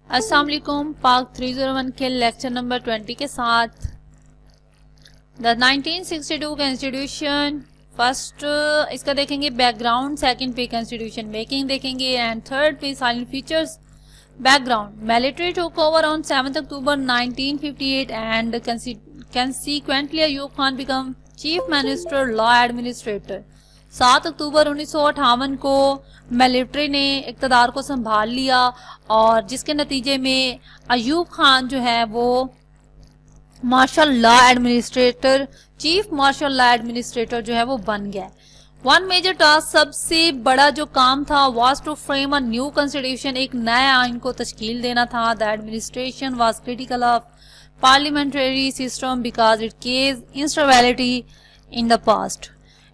अस्सलाम वालेकुम। पाक 301 के लेक्चर नंबर 20 के साथ द 1962 कॉन्स्टिट्यूशन फर्स्ट इसका देखेंगे बैकग्राउंड, सेकंड पे कॉन्स्टिट्यूशन मेकिंग देखेंगे एंड थर्ड पे salient features. Background, military took over on 7 October 1958 and consequently Ayub Khan become chief minister law administrator. 7 अक्टूबर 1958 को मिलिट्री ने इक़्तिदार को संभाल लिया और जिसके नतीजे में अयूब खान जो है वो martial law administrator, chief martial law administrator जो है वो बन गया। वन मेजर टास्क, सबसे बड़ा जो काम था, was to frame a new constitution, एक नया आइन को तश्कील देना था। The administration was critical of parliamentary system because it caused instability in the past.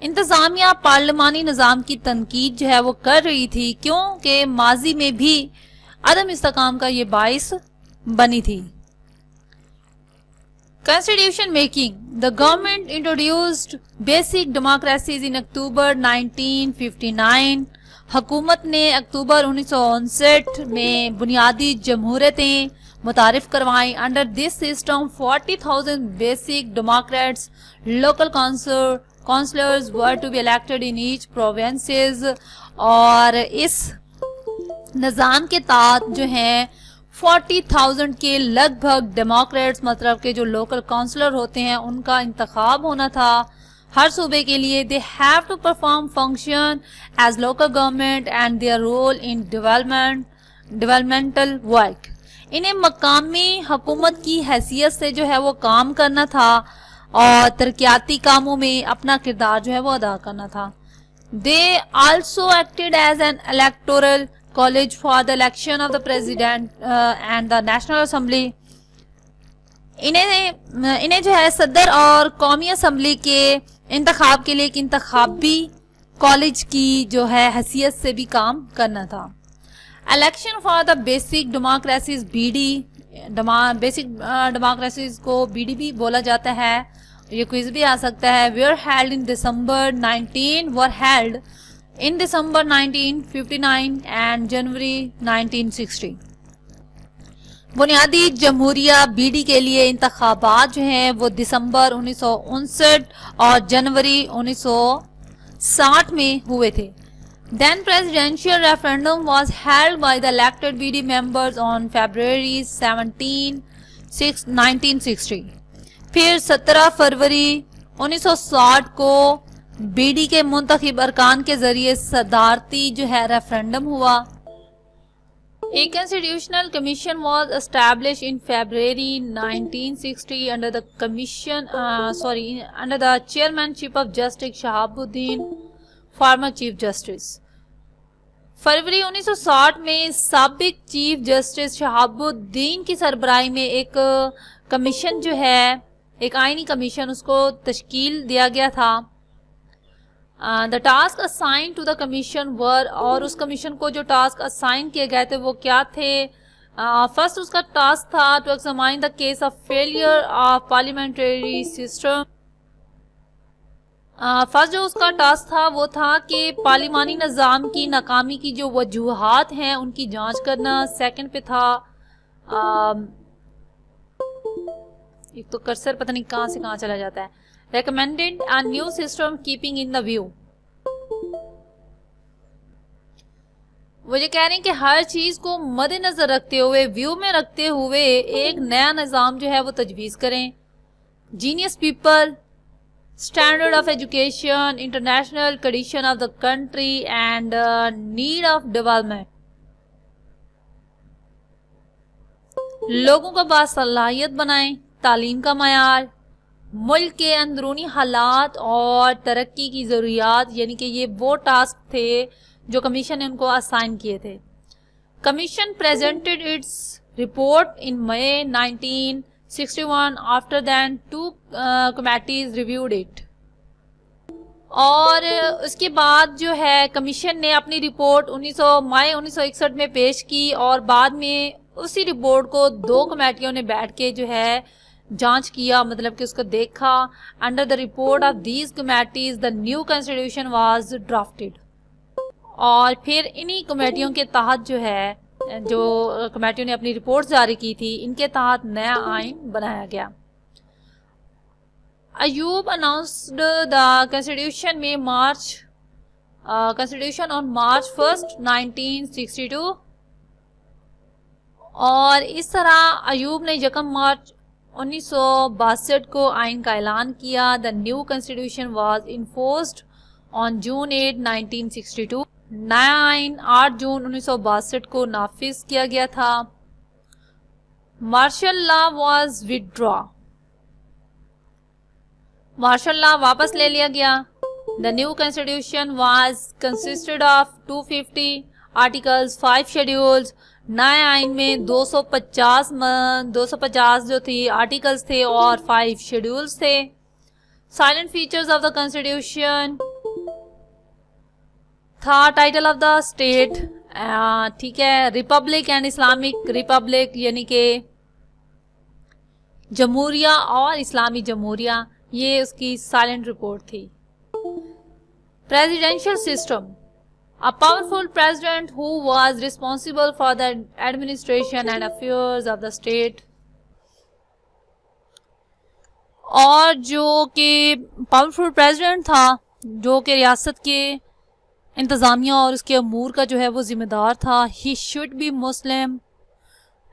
इंतजामिया पार्लिमानी निज़ाम की तनकीद जो है वो कर रही थी क्योंकि माजी में भी अदम इस्तेकाम का ये बाइस बनी थी। Constitution making, the government introduced basic democracies in October 1959. हुकूमत ने अक्टूबर 1959 में बुनियादी जमहूरियतें मुतारिफ करवाई। Under this system 40,000 basic democrats local councillors were to be elected in each provinces. और इस निज़ाम के तहत जो है 40,000 के लगभग डेमोक्रेट्स मतलब के जो लोकल काउंसलर होते हैं उनका इंतखाब होना था हर सूबे के लिए। They have to perform function as local government and their role in developmental work. इन्हें मकामी हुकूमत की हैसियत से जो है वो काम करना था और तरक्याती कामों में अपना किरदार जो है वो अदा करना था। They also acted as an electoral college for the election of the president and the national assembly. इन्हें जो है सदर और कौमी असम्बली के इंतखाब के लिए एक इंतखाबी कॉलेज की जो है हैसियत से भी काम करना था। Election for the basic democracies BD, basic democracies को बीडी भी बोला जाता है, ये क्विज भी आ सकता है। Were held in December 1959 and January 1960। बुनियादी जमहूरिया बीडी के लिए इंतखाबात जो हैं वो दिसंबर 1959 और जनवरी 1960 में हुए थे। Then presidential referendum was held by the elected BD members on February 17, 1960। फिर 17 फरवरी 1960 को बीडी के मुंतखब अरकान के जरिए सदारती जो है रेफरेंडम हुआ। A constitutional commission was established in February 1960 under the chairmanship of Justice Shahabuddin, former Chief Justice। फरवरी 1960 में साबिक चीफ जस्टिस शहाबुद्दीन की सरबराही में एक कमीशन जो है, एक आईनी कमीशन, उसको तश्कील दिया गया था। The task assigned to the commission were, और उस कमीशन को जो टास्क असाइन किए गए थे वो क्या थे। फर्स्ट उसका टास्क था to examine the case of failure of parliamentary system. First जो उसका टास्क था वो था कि पार्लिमानी निज़ाम की नाकामी की जो वजूहात हैं उनकी जांच करना। सेकंड पे था एक तो कर्सर पता नहीं कहां से कहां चला जाता है, recommended a new system keeping in the view. वो ये कह रहे हैं कि हर चीज को मद्देनजर रखते हुए, व्यू में रखते हुए एक नया निज़ाम जो है वो तजवीज़ करें। Genius people, standard of education, international condition of the country and need of development। लोगों को बासलाहियत बनाएं, तालीम का मयार, मुल्क के अंदरूनी हालात और तरक्की की ज़रूरियात, यानी कि ये वो टास्क थे जो कमीशन ने उनको असाइन किए थे। Commission presented its report in May 1961 after then 2 committees reviewed it. और उसके बाद जो है कमीशन ने अपनी रिपोर्ट मई 1961 में पेश की और बाद में उसी रिपोर्ट को 2 कमेटियों ने बैठ के जो है जांच किया, मतलब कि उसको देखा। Under the report of these committees the new constitution was drafted. और फिर इन्हीं कमेटियों के तहत जो है जो कमेटी ने अपनी रिपोर्ट जारी की थी, इनके तहत नया आइन बनाया गया। अयूब अनाउंस्ड द कॉन्स्टिट्यूशन में कॉन्स्टिट्यूशन ऑन मार्च 1, 1962 और इस तरह अयूब ने 1 मार्च 1962 को आइन का ऐलान किया। The new constitution was enforced on June 8, 1962। नया आइन 8 जून 1962 को नाफिज किया गया था। Martial law was withdraw, martial law वापस ले लिया गया। The new constitution was consisted of 250 articles, 5 schedules. नए आइन में 250 जो थी आर्टिकल्स थे और 5 शेड्यूल्स थे। Salient features of the constitution था टाइटल ऑफ द स्टेट, ठीक है, रिपब्लिक एंड इस्लामिक रिपब्लिक, यानी कि जमहूरिया और इस्लामी जमहूरिया, ये उसकी साइलेंट रिपोर्ट थी। Presidential system, a powerful president who was responsible for the administration and affairs of the state, और जो कि पावरफुल प्रेसिडेंट था, जो कि रियासत के इंतज़ामिया और उसके अमूर का जो है वो जिम्मेदार था। He should be Muslim,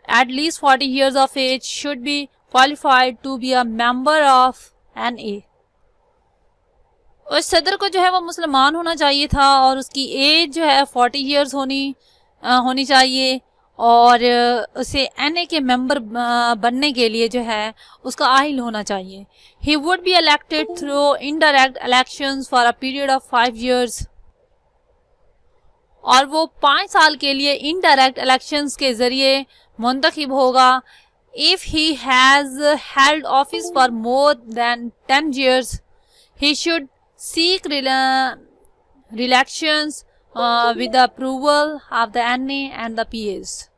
at least 40 years of age, should be qualified to be a member of NA। उस सदर को जो है वो मुसलमान होना चाहिए था और उसकी एज जो है 40 years होनी चाहिए और उसे NA के मेंबर बनने के लिए जो है उसका आहिल होना चाहिए। He would be elected through indirect elections for a period of 5 years, और वो 5 साल के लिए इनडायरेक्ट इलेक्शंस के जरिए मुंतखब होगा। If he has held office for more than 10 years, he should seek elections with the approval of the NA and the PAs।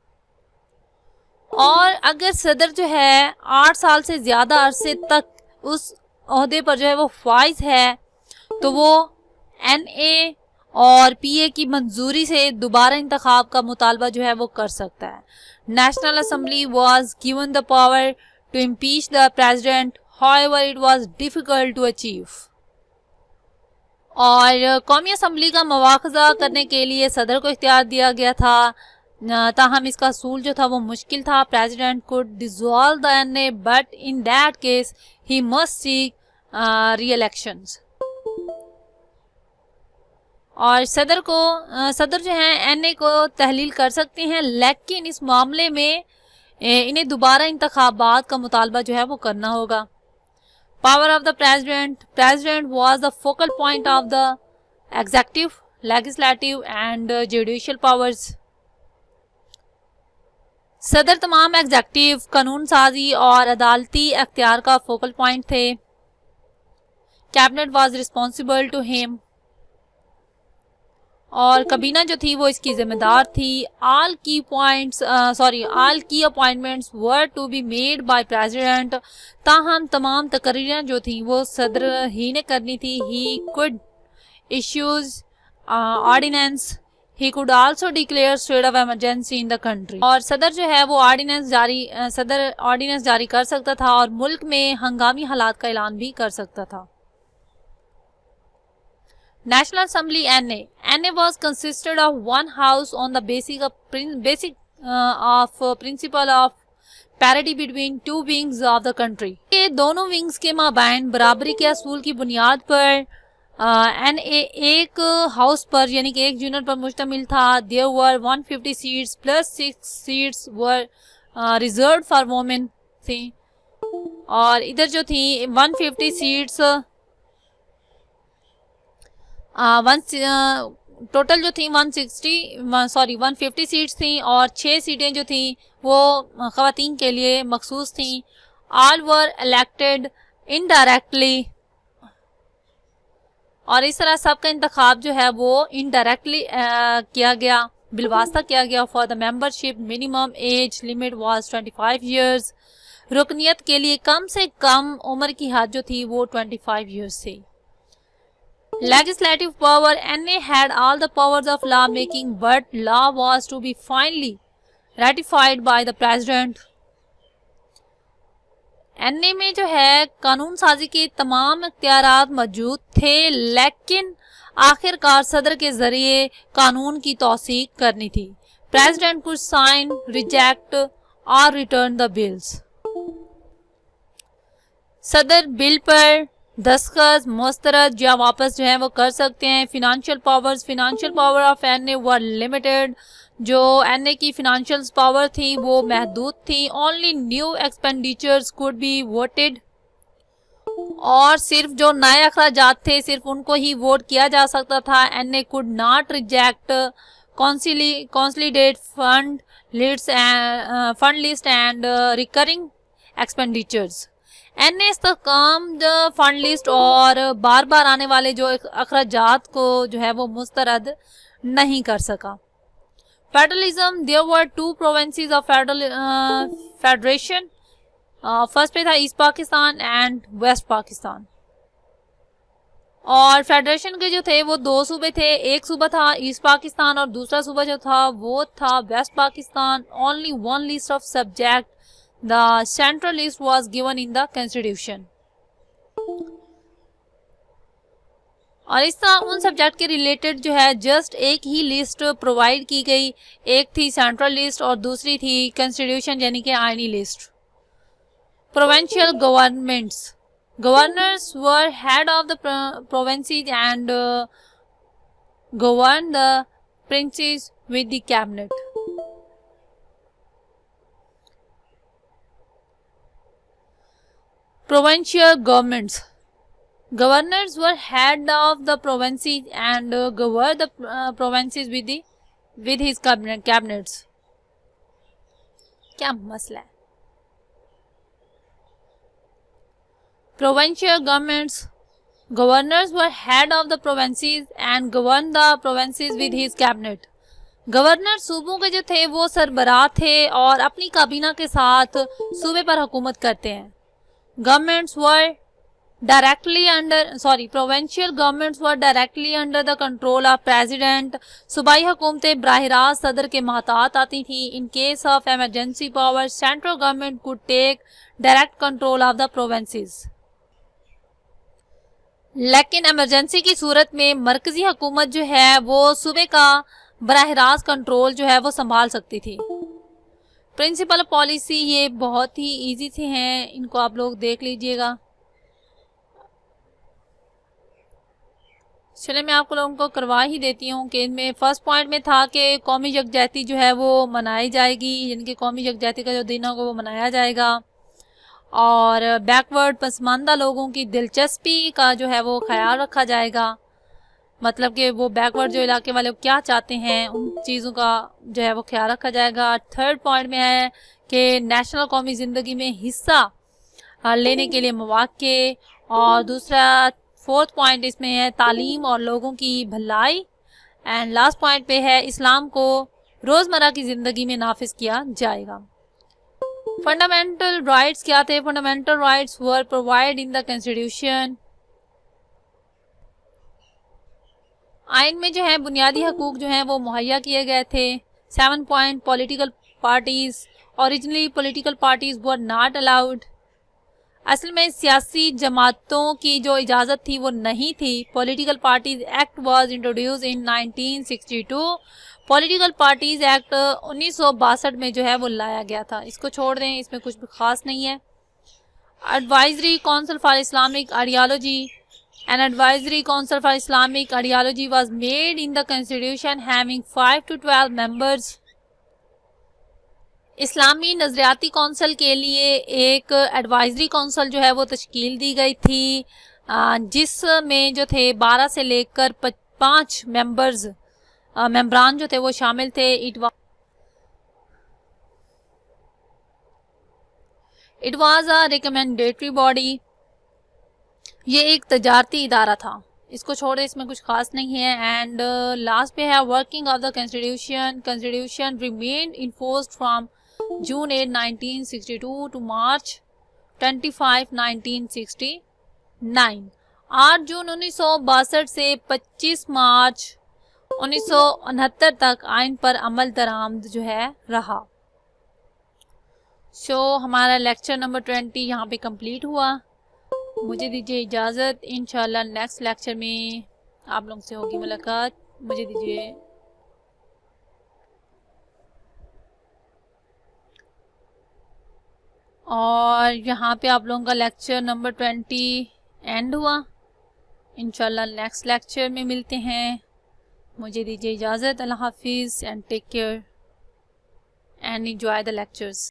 और अगर सदर जो है 8 साल से ज्यादा अरसे तक उस ओहदे पर जो है वो फाइज है तो वो NA और PA की मंजूरी से दोबारा इंतखाब का मुतालबा जो है वो कर सकता है। National assembly was given the power to impeach the president, however it was difficult to achieve. और कौमी असम्बली का मवाख़ज़ा करने के लिए सदर को इख्तियार दिया गया था, ताहम इसका असूल जो था वो मुश्किल था। President could dissolve the NA but in that case he must seek री इलेक्शंस। और सदर जो है NA को तहलील कर सकते हैं, लेकिन इस मामले में इन्हें दोबारा इंतखाबात का मुतालबा जो है वो करना होगा। Power of the president was the focal point of the executive, legislative and judicial powers। सदर तमाम एग्जेक्टिव, कानून साजी और अदालती अख्तियार का फोकल पॉइंट थे। Cabinet was responsible to him, और कबीना जो थी वो इसकी जिम्मेदार थी। ऑल की appointments were to be made by president, ताहम तमाम तकरीरें जो थी वो सदर ही ने करनी थी। He could issues ordinance, he could also declare state of emergency in the country, और सदर जो है वो ऑर्डिनेंस जारी कर सकता था और मुल्क में हंगामी हालात का ऐलान भी कर सकता था। National Assembly NA was consisted of one house on the principle of parity between two wings of the country। ये दोनों विंग्स के माबैन बराबरी के असूल की बुनियाद पर NA एक हाउस पर यानी कि एक यूनिट पर मुश्तमिल था। There were 150 seats plus 6 seats were reserved for women थी, और इधर जो थी 150 सीट्स टोटल जो थी 150 सीट्स थी और 6 सीटें जो थी वो ख़वातीन के लिए मखसूस थी। ऑल वर इलेक्टेड इनडायरेक्टली, और इस तरह सबका इंतखाब जो है वो इनडायरेक्टली किया गया, बिलवास्ता किया गया। For the membership minimum age limit was 25 years। रुकनियत के लिए कम से कम उम्र की हद जो थी वो 25 years थी। Legislative power, NA had all the powers of law making, but law was to be finally ratified by the president. NA में जो है कानून साजी के तमाम इख्तियारात मौजूद थे, लेकिन आखिरकार सदर के जरिए कानून की तौसीक करनी थी. प्रेसिडेंट कुड साइन, रिजेक्ट और रिटर्न द बिल्स. सदर बिल पर दस्तखत, मुस्तरद या वापस जो है वो कर सकते हैं. Financial power of NA were limited. जो एनए की फिनेंशियल पावर थी वो महदूद थी. Only new expenditures could be voted. और सिर्फ जो नए अखराजात थे सिर्फ उनको ही वोट किया जा सकता था. NA could not reject consolidate fund list and recurring expenditures. NA इस्तेहकाम फंड लिस्ट और बार बार आने वाले जो अखराजात को जो है वो मुस्तरद नहीं कर सका. Federalism, there were 2 provinces of federation. First पे था east Pakistan and west Pakistan. और फेडरेशन के जो थे वो 2 सूबे थे. एक सूबा था ईस्ट पाकिस्तान और दूसरा सूबा जो था वो था west Pakistan. Only 1 list of subject, the central list was given in the constitution. और इस तरह उन सब्जेक्ट के रिलेटेड जो है जस्ट एक ही लिस्ट प्रोवाइड की गई. एक थी सेंट्रल लिस्ट और दूसरी थी कॉन्स्टिट्यूशन यानी कि आईनी list. Provincial governments, governors were head of the provinces and govern the princess with the cabinet. Provincial governments, governors were head of the provinces and governed the provinces with his cabinets. क्या मसला है? Provincial governments, governors were head of the provinces and governed the provinces with his cabinet. Governor सूबों के जो थे वो सरबराह थे और अपनी काबीना के साथ सूबे पर हुकूमत करते हैं. Governments were provincial governments were directly under the control of president. सूबाई हुकूमतें बराह रास्त सदर के महतात आती थी. In case of emergency power, central government could take direct control of the provinces. लेकिन इमरजेंसी की सूरत में मरकजी हुकूमत जो है वो सूबे का बराह रास्त कंट्रोल जो है वो संभाल सकती थी. प्रिंसिपल पॉलिसी ये बहुत ही इजी से हैं, इनको आप लोग देख लीजिएगा. चलिए मैं आपको लोगों को करवा ही देती हूँ कि इनमें फर्स्ट पॉइंट में था कि कौमी यकजहती जो है वो मनाई जाएगी, यानी कि कौमी यकजहती का जो दिन होगा वो मनाया जाएगा. और बैकवर्ड पसमानदा लोगों की दिलचस्पी का जो है वो ख्याल रखा जाएगा. मतलब कि वो बैकवर्ड जो इलाके वाले क्या चाहते हैं उन चीज़ों का जो है वो ख्याल रखा जाएगा. थर्ड पॉइंट में है कि नेशनल कौमी ज़िंदगी में हिस्सा लेने के लिए मौक़े. और दूसरा फोर्थ पॉइंट इसमें है तालीम और लोगों की भलाई. एंड लास्ट पॉइंट पे है इस्लाम को रोज़मर्रा की ज़िंदगी में नाफिज किया जाएगा. फंडामेंटल राइट्स क्या थे? Fundamental rights were provide in the constitution. आइन में जो है बुनियादी हकूक जो हैं वो मुहैया किए गए थे. 7 point political parties. Originally political parties were not allowed. असल में सियासी जमातों की जो इजाज़त थी वो नहीं थी. Political parties act was introduce in 1962. Political parties act 1962 में जो है वो लाया गया था. इसको छोड़ दें, इसमें कुछ भी खास नहीं है. Advisory council for Islamic ideology. An advisory council for Islamic ideology was made in the constitution having 5 to 12 members. Islami Nazriati council के लिए एक एडवाइजरी कौंसल जो है वो तश्कील दी गई थी, जिसमें जो थे 12 से लेकर 5 मेंबरान जो थे वो शामिल थे. It was a recommendatory body. ये एक तजारती इदारा था. इसको छोड़े, इसमें कुछ खास नहीं है. एंड लास्ट पे है working of the constitution. Constitution remained enforced from June 8, 1962 to March 25, 1969. 8 जून 1962 से 25 मार्च 1969 तक आइन पर अमल दरामद जो है रहा. सो हमारा लेक्चर नंबर 20 यहाँ पे कंप्लीट हुआ। मुझे दीजिए इजाज़त, इंशाल्लाह नेक्स्ट लेक्चर में आप लोगों से होगी मुलाकात। मुझे दीजिए और यहाँ पे आप लोगों का लेक्चर नंबर 20 एंड हुआ। इंशाल्लाह नेक्स्ट लेक्चर में मिलते हैं। मुझे दीजिए इजाज़त। अल्लाह हाफिज़ and take care and enjoy the lectures.